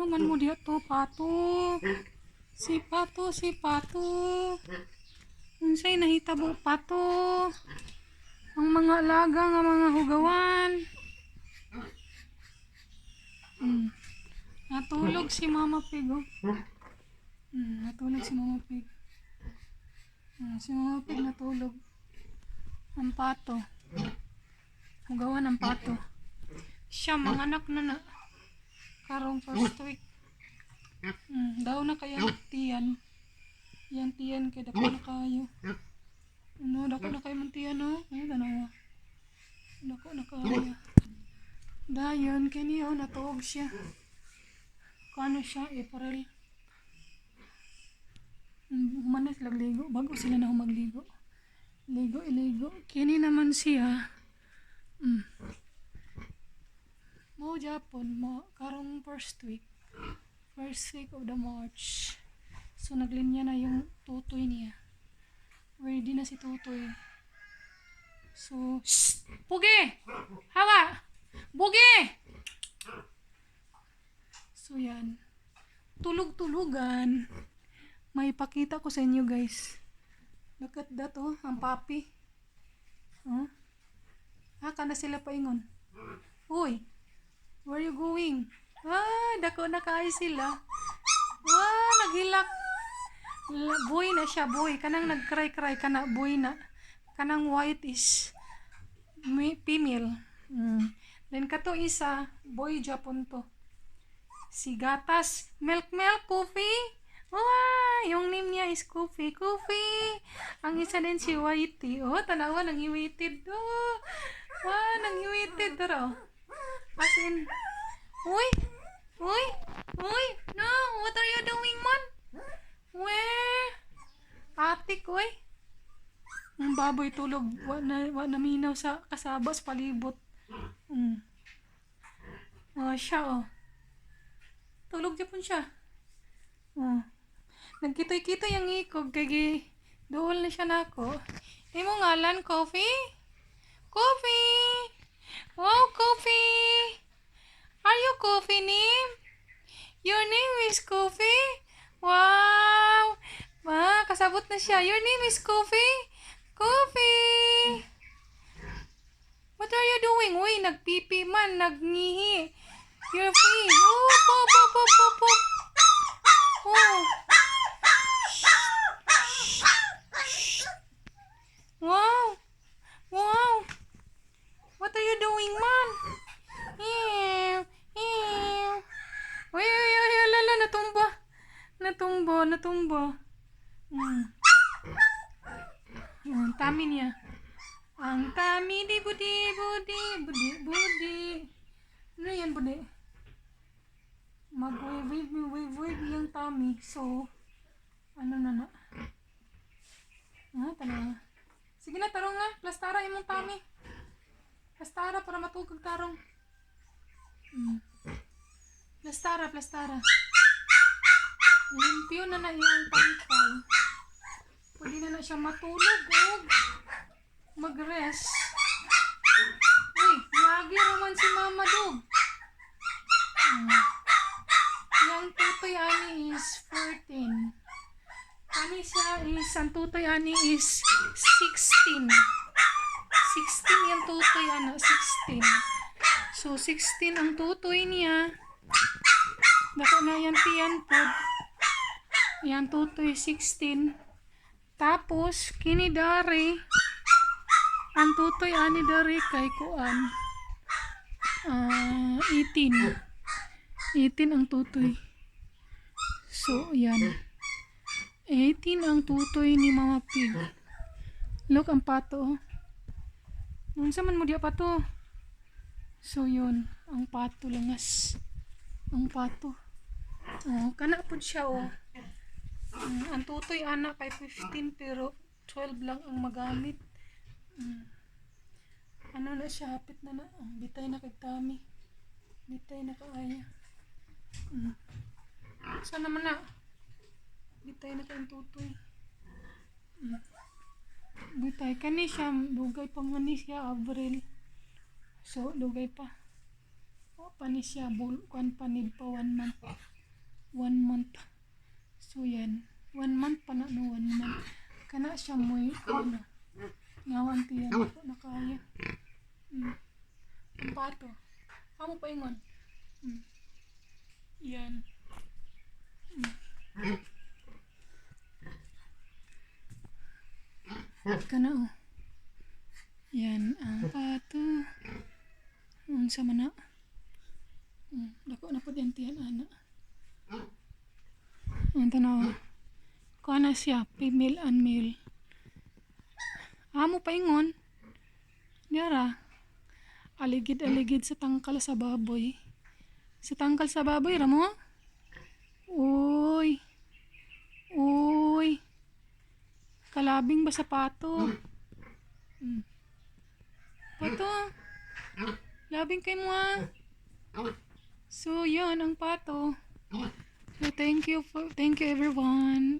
Ano man mo diya to, pato? Si pato. Unsay nahitabo pato? Ang mga alaga nga mga hugawan. Natulog si Mama Pig, oh. Natulog si Mama Pig. Si Mama Pig natulog. Ang pato. Hugawan ang pato. Siya, mga anak na. Karong first week. Daw na kaya tiyan. Yan tiyan kaya dako na kayo. Dako na kayo mong tiyan, oh. Ay, tanawa. Dako na kayo. Dayon, kaniyo, natuog siya. Kano siya, April. Manas lang ligo. Bago sila na magligo. Ligo. Kini naman siya. Mo Japon, karong first week of the March. So naglinya na yung tutoy niya. Ready na si tutoy. So, shh! Pugi! Hawa! Bugi! So yan. Tulog-tulugan. May pakita ko sa inyo, guys. Look at that, oh. Ang papi. Oh. Kana sila paingon. Uy! Where you going? Dako na kayo sila. Naghilak. Boy na siya, boy. Kanang nag-cry-cry ka na, boy na. Kanang white is female. Then kato isa, boy Japon to. Si gatas, milk, coffee. Yung name niya is Coffee. Ang isa din si Whitey. Tanawa, nangiwited. Nangiwited daw. As in, uy, no, what are you doing, man? Atik, uy. Ang baboy tulog, wa na minaw sa kasabas palibot. Siya, tulog Japon siya. Nagkitoy-kitoy ang ikog, kaya dool na siya nako. Imo ngalan, Coffee? Wow, Coffee! Are you Coffee name? Your name is Coffee? Wow! Kasabot na siya. Your name is Coffee? What are you doing? Uy, nagpipi man, nagngihi. You're free. Pop. Wow. What are you doing, man? Uy, lala, natumba. Ang tummy niya. Ang tummy di budi. Ano yan, budi? Mag-wave yung tummy. So, ano na. Tanawa. Sige na, tarong nga. Plastara imong tummy. Plastara para matugag tarong. Plastara. Limpyo na iyang pangkal. Pwede na siya matulog, mag-rest. Uy, lagi naman si Mama Dog. Yung tutoy ani is 14. Ang tutoy ani is 16. 16 yung tutoy, 16. So, 16 ang tutoy niya. Dako na yan tiyan po. Yan tutoy 16. Tapos, kini dari. Ang tutoy ani dari kay kuan. 18. 18 ang tutoy. So, yan. 18 ang tutoy ni Mama Pig. Look, ang pato. Unsa man mo diya pato? So, yun. Ang pato langas. Ang pato. Kana po siya, ang tutoy anak kay 15 pero 12 lang ang magamit. Ano na siya, hapit na. Bitay na kay Tami. Bitay na kaaya. Saan naman na? Bitay na kay tutoy. Bitay ka ni siya. Dugay pa man ni siya, Avril. So, dugay pa. Panis siya. Bulkan panid pa 1 month. siya mo ano. Nawantiyan ako na kaya. Ang pato. Amo pa ingon. Yan. Kana oh. Yan ang pato. Unsa man na. Dako na pud yan tiyan ana. Ang tanaw. Kuha na siya, female and male. Amo pa ingon. Diara. Aligid-aligid sa tangkal sa baboy. Sa tangkal sa baboy, ramo? Uy. Uy. Kalabing ba sa pato? Pato. Labing kay mo ah. So, yan ang pato. So, thank you everyone.